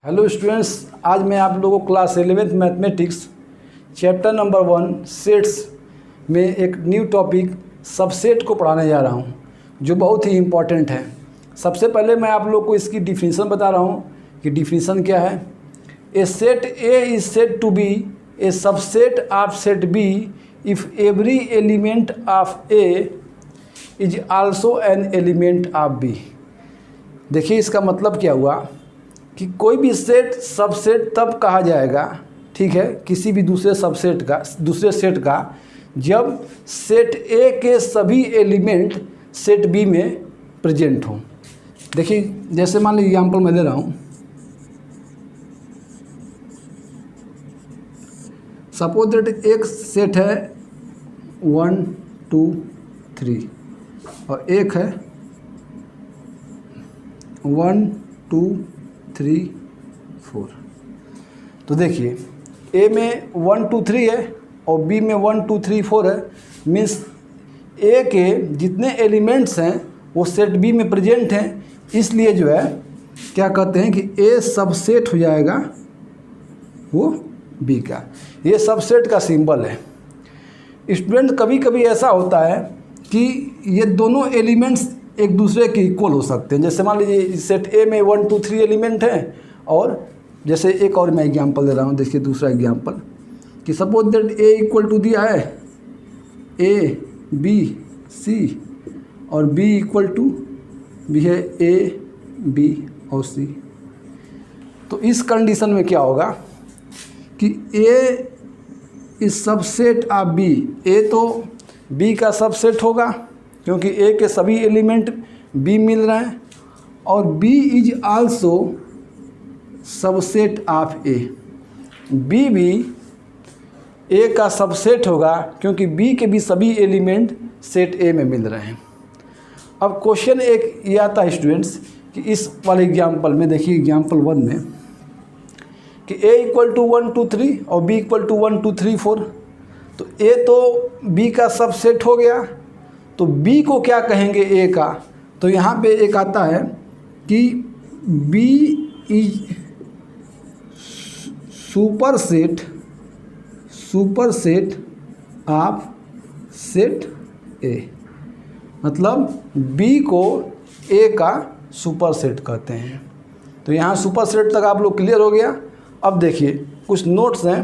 Hello students, आज मैं आप लोगों को class 11th mathematics chapter number 1 sets में एक न्यू टॉपिक सबसेट को पढ़ाने जा रहा हूं, जो बहुत ही इम्पॉर्टेंट है। सबसे पहले मैं आप लोग को इसकी डिफिनीशन बता रहा हूं कि डिफिनीशन क्या है। A set A is said to be a subset of set B if every element of A is also an element of B. देखिए इसका मतलब क्या हुआ कि कोई भी सेट सबसेट तब कहा जाएगा, ठीक है, किसी भी दूसरे सेट का जब सेट ए के सभी एलिमेंट सेट बी में प्रेजेंट हों। देखिए जैसे मान लीजिए एग्जाम्पल मैं दे रहा हूँ। सपोज दैट एक सेट है 1 2 3 और एक है 1 2 3 4। तो देखिए ए में 1 2 3 है और बी में 1 2 3 4 है। मीन्स ए के जितने एलिमेंट्स हैं वो सेट बी में प्रेजेंट हैं, इसलिए जो है क्या कहते हैं कि ए सबसेट हो जाएगा वो बी का। ये सबसेट का सिंबल है। स्टूडेंट कभी कभी ऐसा होता है कि ये दोनों एलिमेंट्स एक दूसरे के इक्वल हो सकते हैं। जैसे मान लीजिए सेट ए में 1 2 3 एलिमेंट हैं और जैसे एक और मैं एग्जांपल दे रहा हूँ। देखिए दूसरा एग्जांपल कि suppose that A equal to दिया है ए बी सी और बी इक्वल टू भी है ए बी और सी। तो इस कंडीशन में क्या होगा कि ए इज सबसेट ऑफ बी। ए तो बी का सबसेट होगा क्योंकि ए के सभी एलिमेंट बी मिल रहे हैं, और B is also subset of A. B भी ए का सबसेट होगा क्योंकि बी के भी सभी एलिमेंट सेट ए में मिल रहे हैं। अब क्वेश्चन एक ये आता है स्टूडेंट्स कि इस वाले एग्जाम्पल में देखिए एग्जाम्पल 1 में कि ए इक्वल टू 1 2 3 और बी इक्वल टू 1 2 3 4। तो ए तो बी का सबसेट हो गया, तो बी को क्या कहेंगे ए का। तो यहाँ पे एक आता है कि B is superset of set A. मतलब बी को ए का सुपरसेट कहते हैं। तो यहाँ सुपरसेट तक आप लोग क्लियर हो गया। अब देखिए कुछ नोट्स हैं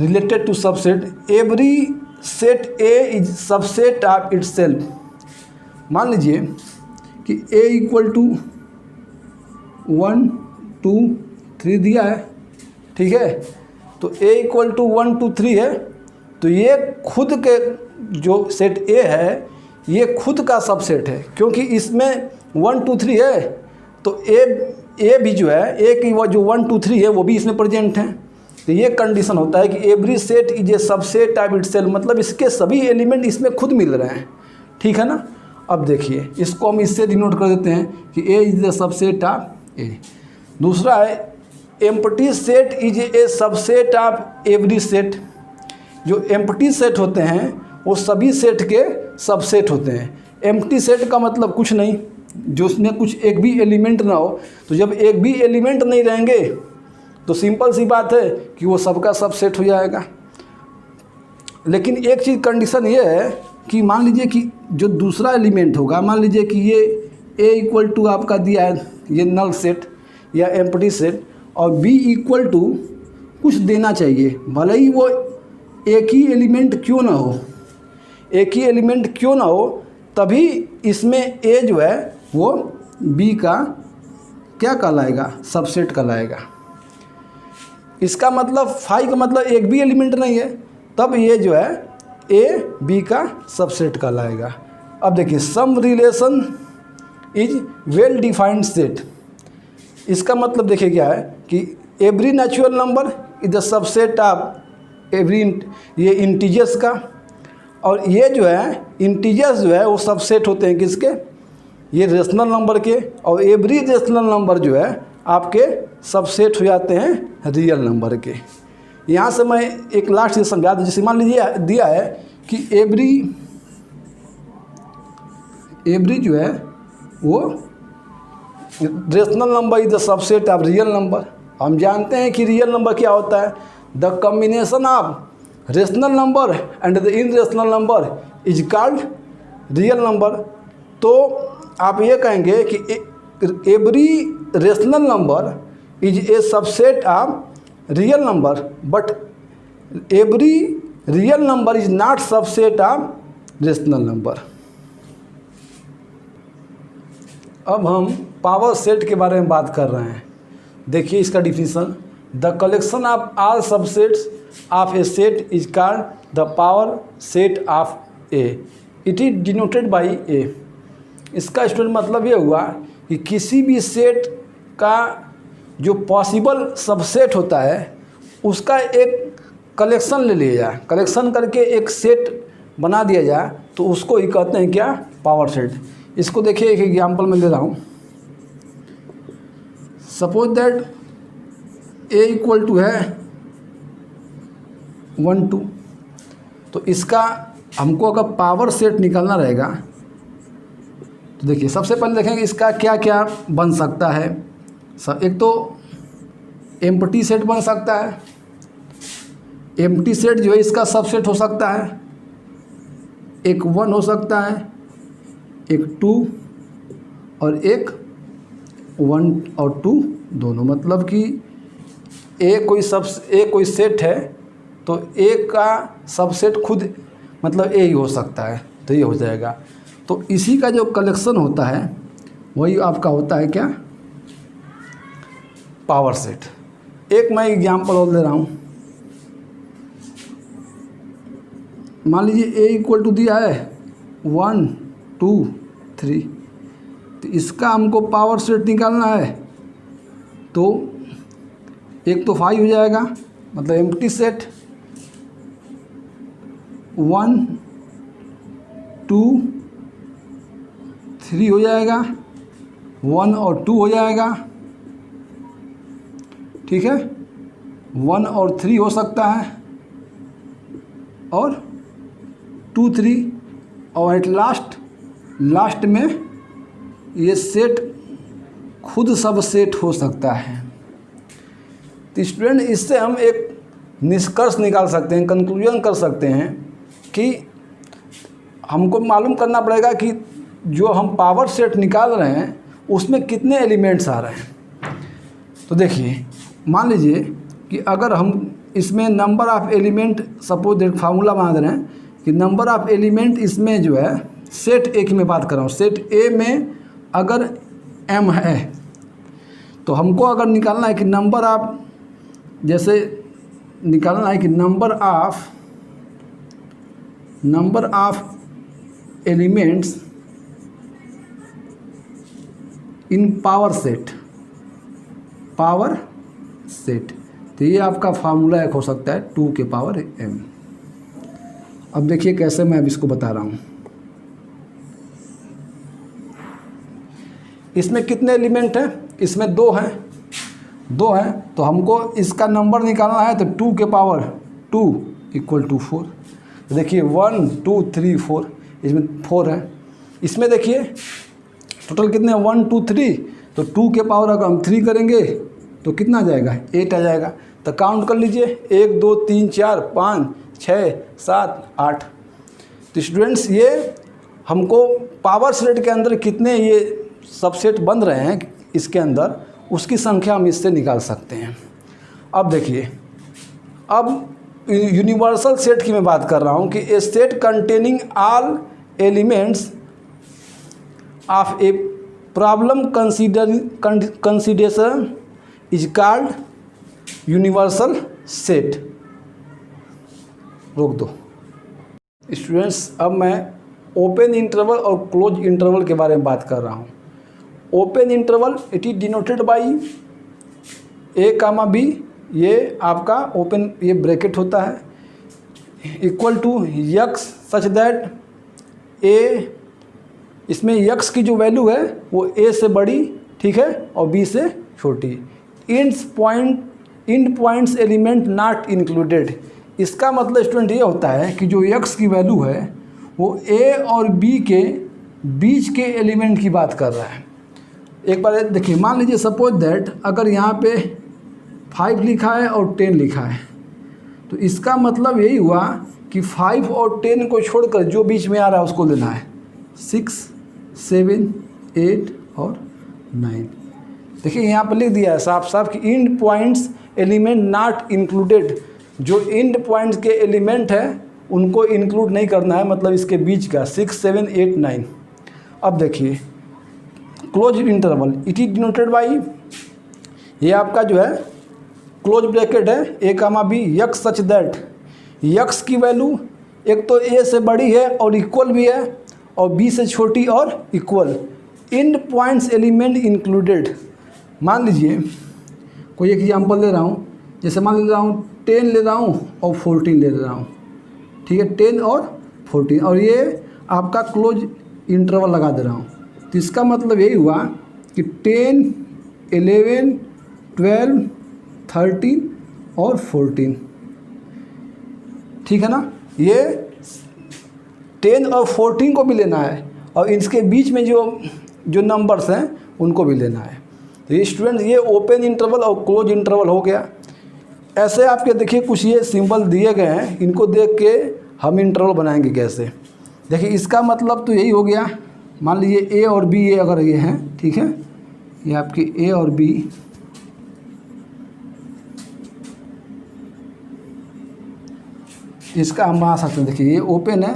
related to subset. Every set A is subset of itself. मान लीजिए कि ए इक्वल टू 1 2 3 दिया है, ठीक है। तो ए इक्वल टू 1 2 3 है, तो ये खुद के जो सेट ए है ये खुद का सबसेट है क्योंकि इसमें 1 2 3 है। तो ए भी जो है ए की वो जो 1 2 3 है वो भी इसमें प्रेजेंट है। तो ये कंडीशन होता है कि every set is a subset of itself, मतलब इसके सभी एलिमेंट इसमें खुद मिल रहे हैं, ठीक है ना। अब देखिए इसको हम इससे डिनोट कर देते हैं कि ए इज द सबसेट ऑफ ए। दूसरा है empty set is a subset of every set. जो एम्प्टी सेट होते हैं वो सभी सेट के सबसेट होते हैं। एम्प्टी सेट का मतलब कुछ नहीं, जो उसमें कुछ एक भी एलिमेंट ना हो। तो जब एक भी एलिमेंट नहीं रहेंगे तो सिंपल सी बात है कि वो सबका सबसेट हो जाएगा। लेकिन एक चीज़ कंडीशन ये है कि मान लीजिए कि जो दूसरा एलिमेंट होगा, मान लीजिए कि ये ए इक्वल टू आपका दिया है ये नल सेट या एम्प्टी सेट, और बी इक्वल टू कुछ देना चाहिए, भले ही वो एक ही एलिमेंट क्यों ना हो, एक ही एलिमेंट क्यों ना हो, तभी इसमें ए जो है वो बी का क्या कहलाएगा, सबसेट कहलाएगा। इसका मतलब फाई का मतलब एक भी एलिमेंट नहीं है, तब ये जो है ए बी का सबसेट कहलाएगा। अब देखिए some relation is well defined set. इसका मतलब देखिए क्या है कि every natural number is the subset of every, ये इंटीजर्स का, और ये जो है इंटीजर्स जो है वो सबसेट होते हैं किसके, ये रेशनल नंबर के, और एवरी रेशनल नंबर जो है आपके सबसेट हो जाते हैं रियल नंबर के। यहाँ से मैं एक लास्ट चीज़ समझा दूँ। जैसे मान लीजिए दिया है कि एवरी जो है वो rational number is the subset of real number. हम जानते हैं कि रियल नंबर क्या होता है, the combination of rational number and the irrational number is called real number. तो आप ये कहेंगे कि every rational number is a subset of real number but every real number is not subset of rational number. अब हम power set के बारे में बात कर रहे हैं। देखिए इसका definition, the collection of all subsets of a set is called the power set of A, it is denoted by A. इसका स्टूडेंट मतलब ये हुआ कि किसी भी सेट का जो पॉसिबल सबसेट होता है उसका एक कलेक्शन ले लिया जाए, कलेक्शन करके एक सेट बना दिया जाए तो उसको ही कहते हैं क्या, पावर सेट। इसको देखिए एक एग्जांपल में ले रहा हूँ। Suppose that A equal to है 1 2, तो इसका हमको अगर पावर सेट निकालना रहेगा तो देखिए सबसे पहले देखेंगे इसका क्या क्या बन सकता है। एक तो एम्प्टी सेट बन सकता है, एम्प्टी सेट जो है इसका सबसेट हो सकता है, एक 1 हो सकता है, एक 2 और एक 1 और 2 दोनों। मतलब कि ए कोई सेट है तो ए का सबसेट खुद मतलब ए ही हो सकता है, तो ये हो जाएगा। तो इसी का जो कलेक्शन होता है वही आपका होता है क्या, पावर सेट। एक मैं एग्जांपल और दे रहा हूँ। मान लीजिए ए इक्वल टू दिया है 1 2 3, तो इसका हमको पावर सेट निकालना है तो एक तो 5 हो जाएगा, मतलब एम्प्टी सेट। 1 2 3 हो जाएगा, 1 और 2 हो जाएगा, ठीक है। 1 और 3 हो सकता है और 2 3, और एट लास्ट में ये सेट खुद सब सेट हो सकता है। तो स्टूडेंट इससे हम एक निष्कर्ष निकाल सकते हैं, कंक्लूजन कर सकते हैं कि हमको मालूम करना पड़ेगा कि जो हम पावर सेट निकाल रहे हैं उसमें कितने एलिमेंट्स आ रहे हैं। तो देखिए मान लीजिए कि अगर हम इसमें number of element, suppose that formula बना दे रहे हैं कि नंबर ऑफ़ एलिमेंट इसमें जो है सेट ए की मैं बात कर रहा हूँ, सेट ए में अगर m है तो हमको अगर निकालना है कि नंबर ऑफ, जैसे निकालना है कि number of elements in power set, तो ये आपका फार्मूला एक हो सकता है 2 के पावर m। अब देखिए कैसे मैं अब इसको बता रहा हूँ। इसमें कितने एलिमेंट हैं, इसमें 2 हैं, तो हमको इसका नंबर निकालना है तो 2 के पावर 2 इक्वल टू 4। तो देखिए 1 2 3 4, इसमें 4 है। इसमें देखिए टोटल कितने 1 2 3, तो 2 के पावर अगर हम 3 करेंगे तो कितना आ जाएगा, 8 आ जाएगा। तो काउंट कर लीजिए 1 2 3 4 5 6 7 8। तो स्टूडेंट्स ये हमको पावर सेट के अंदर कितने ये सबसेट बन रहे हैं इसके अंदर, उसकी संख्या हम इससे निकाल सकते हैं। अब देखिए, अब यूनिवर्सल सेट की मैं बात कर रहा हूँ कि a set containing all elements of a problem consideration is called universal set. रोक दो स्टूडेंट्स। अब मैं ओपन इंटरवल और क्लोज इंटरवल के बारे में बात कर रहा हूँ। Open interval it is denoted by A comma B, ये आपका ओपन ये ब्रैकेट होता है, equal to x such that A, इसमें यक्स की जो वैल्यू है वो ए से बड़ी, ठीक है, और बी से छोटी। End points element not included, इसका मतलब स्टूडेंट ये होता है कि जो यक्स की वैल्यू है वो ए और बी के बीच के एलिमेंट की बात कर रहा है। एक बार देखिए, मान लीजिए सपोज दैट अगर यहाँ पे 5 लिखा है और 10 लिखा है, तो इसका मतलब यही हुआ कि 5 और 10 को छोड़कर जो बीच में आ रहा है उसको लेना है। 6, 7, 8 और 9। देखिए यहाँ पर लिख दिया है साफ साफ कि end points element not included. जो इंड पॉइंट्स के एलिमेंट है उनको इंक्लूड नहीं करना है, मतलब इसके बीच का 6, 7, 8, 9। अब देखिए close interval, it is denoted by, ये आपका जो है क्लोज ब्रैकेट है A comma B, x such that, x की वैल्यू एक तो ए से बड़ी है और इक्वल भी है, और बी से छोटी और equal. End points element included, मान लीजिए कोई एक एग्जाम्पल ले रहा हूँ, जैसे मान ले रहा हूँ 10 ले रहा हूँ और 14 ले रहा हूँ, ठीक है, 10 और 14, और ये आपका क्लोज इंटरवल लगा दे रहा हूँ। तो इसका मतलब यही हुआ कि 10, 11, 12, 13 और 14, ठीक है ना। ये 10 और 14 को भी लेना है और इसके बीच में जो नंबर्स हैं उनको भी लेना है। तो ये स्टूडेंट्स, ये ओपन इंटरवल और क्लोज इंटरवल हो गया। ऐसे आपके देखिए कुछ ये सिंबल दिए गए हैं, इनको देख के हम इंटरवल बनाएंगे कैसे। देखिए इसका मतलब तो यही हो गया, मान लीजिए ए और बी, ये अगर ये हैं, ठीक है, ये आपके ए और बी, इसका हम बना सकते हैं। देखिए ये ओपन है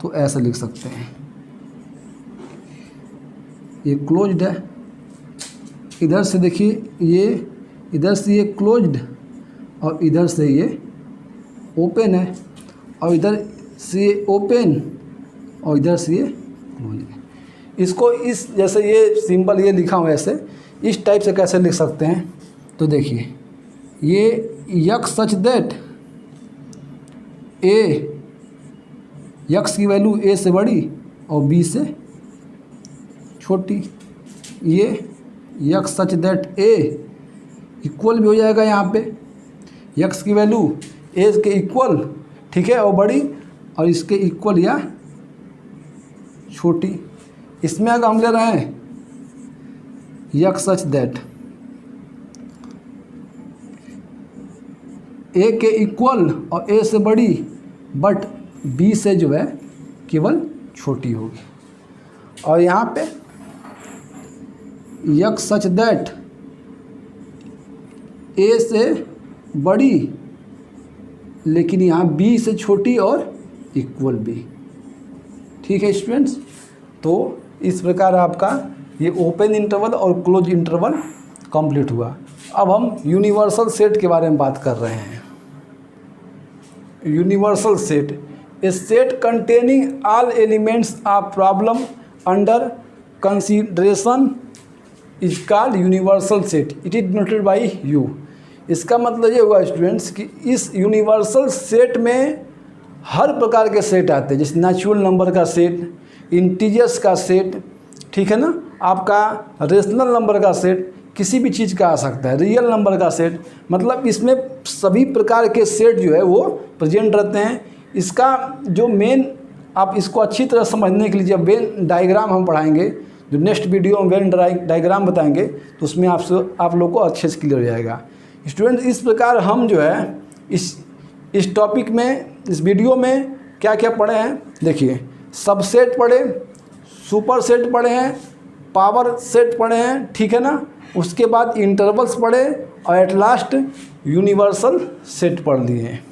तो ऐसे लिख सकते हैं, ये क्लोज्ड है। इधर से देखिए ये, इधर से ये क्लोज्ड और इधर से ये ओपन है, और इधर से ये ओपन और इधर से ये क्लोज है। इसको इस जैसे ये सिंबल ये लिखा हुआ है ऐसे, इस टाइप से कैसे लिख सकते हैं, तो देखिए ये x such that A, x की वैल्यू ए से बड़ी और बी से छोटी, ये x such that A equal भी हो जाएगा यहाँ पे, यक्स की वैल्यू ए के इक्वल, ठीक है, और बड़ी, और इसके इक्वल या छोटी। इसमें अगर हम ले रहे हैं यक्स सच दैट ए के इक्वल और ए से बड़ी, बट बी से जो है केवल छोटी होगी। और यहाँ पे यक्स सच दैट ए से बड़ी लेकिन यहाँ बी से छोटी और इक्वल भी, ठीक है स्टूडेंट्स। तो इस प्रकार आपका ये ओपन इंटरवल और क्लोज इंटरवल कंप्लीट हुआ। अब हम यूनिवर्सल सेट के बारे में बात कर रहे हैं। Universal set, A set containing all elements of problem under consideration is called universal set, it is denoted by you. इसका मतलब ये हुआ स्टूडेंट्स कि इस यूनिवर्सल सेट में हर प्रकार के सेट आते हैं, जैसे नेचुरल नंबर का सेट, इंटीजर्स का सेट, ठीक है ना, आपका रेशनल नंबर का सेट, किसी भी चीज़ का आ सकता है, रियल नंबर का सेट, मतलब इसमें सभी प्रकार के सेट जो है वो प्रेजेंट रहते हैं। इसका जो मेन, आप इसको अच्छी तरह समझने के लिए जब वेन डायग्राम हम पढ़ाएंगे, जो नेक्स्ट वीडियो में वेन डायग्राम बताएंगे, तो उसमें आप लोग को अच्छे से क्लियर हो जाएगा। स्टूडेंट, इस प्रकार हम जो है इस टॉपिक में, इस वीडियो में क्या क्या पढ़े हैं, देखिए सबसेट पढ़े, सुपर सेट पढ़े हैं, पावर सेट पढ़े हैं, ठीक है ना, उसके बाद इंटरवल्स पढ़े और एट लास्ट यूनिवर्सल सेट पढ़ लिए हैं।